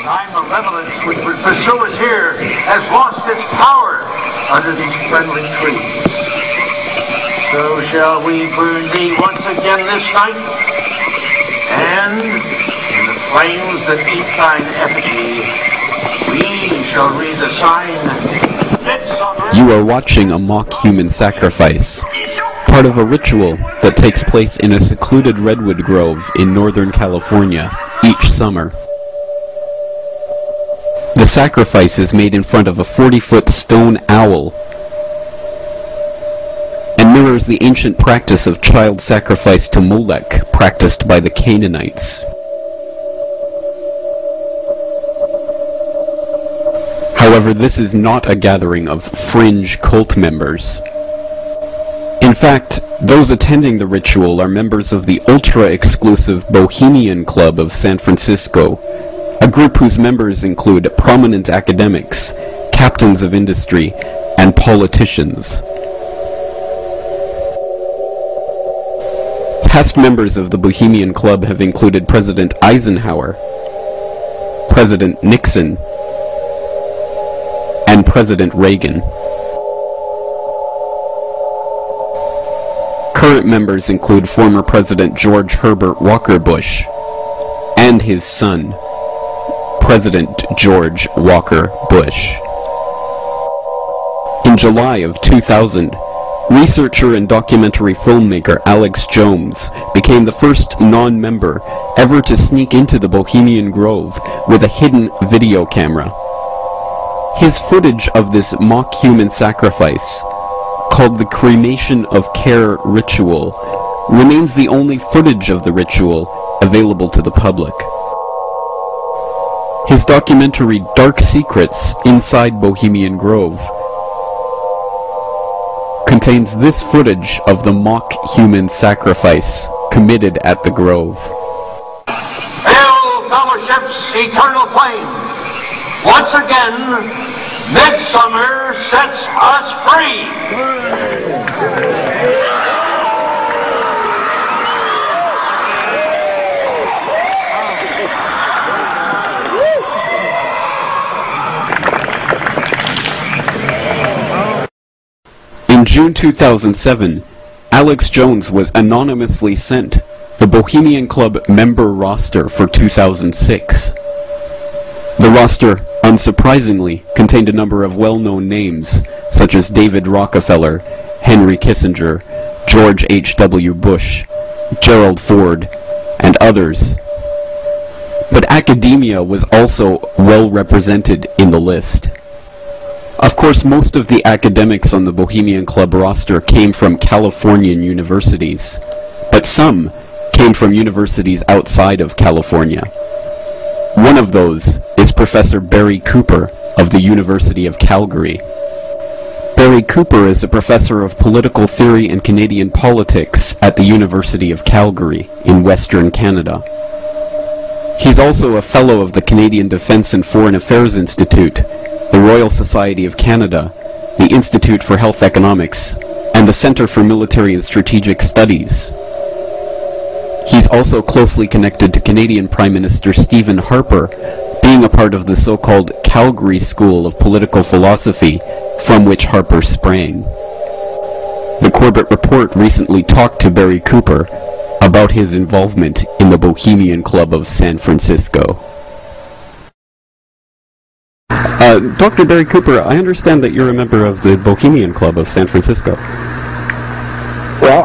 Time malevolence which would pursue us here has lost its power under these friendly trees. So shall we burn thee once again this night, and in the flames that eat thine effigy, we shall read the sign. You are watching a mock human sacrifice, part of a ritual that takes place in a secluded redwood grove in Northern California each summer. The sacrifice is made in front of a 40-foot stone owl and mirrors the ancient practice of child sacrifice to Molech practiced by the Canaanites. However, this is not a gathering of fringe cult members. In fact, those attending the ritual are members of the ultra-exclusive Bohemian Club of San Francisco, a group whose members include prominent academics, captains of industry, and politicians. Past members of the Bohemian Club have included President Eisenhower, President Nixon, and President Reagan. Current members include former President George Herbert Walker Bush and his son, President George Walker Bush. In July of 2000, researcher and documentary filmmaker Alex Jones became the first non-member ever to sneak into the Bohemian Grove with a hidden video camera. His footage of this mock human sacrifice, called the Cremation of Care Ritual, remains the only footage of the ritual available to the public. His documentary Dark Secrets Inside Bohemian Grove contains this footage of the mock human sacrifice committed at the Grove. Hail, fellowship's eternal flame! Once again, midsummer sets us free! In June 2007, Alex Jones was anonymously sent the Bohemian Club member roster for 2006. The roster, unsurprisingly, contained a number of well-known names, such as David Rockefeller, Henry Kissinger, George H.W. Bush, Gerald Ford, and others. But academia was also well represented in the list. Of course, most of the academics on the Bohemian Club roster came from Californian universities, but some came from universities outside of California. One of those is Professor Barry Cooper of the University of Calgary. Barry Cooper is a professor of political theory and Canadian politics at the University of Calgary in Western Canada. He's also a fellow of the Canadian Defence and Foreign Affairs Institute, the Royal Society of Canada, the Institute for Health Economics, and the Centre for Military and Strategic Studies. He's also closely connected to Canadian Prime Minister Stephen Harper, being a part of the so-called Calgary School of Political Philosophy, from which Harper sprang. The Corbett Report recently talked to Barry Cooper about his involvement in the Bohemian Club of San Francisco. Dr. Barry Cooper, I understand that you're a member of the Bohemian Club of San Francisco. Well,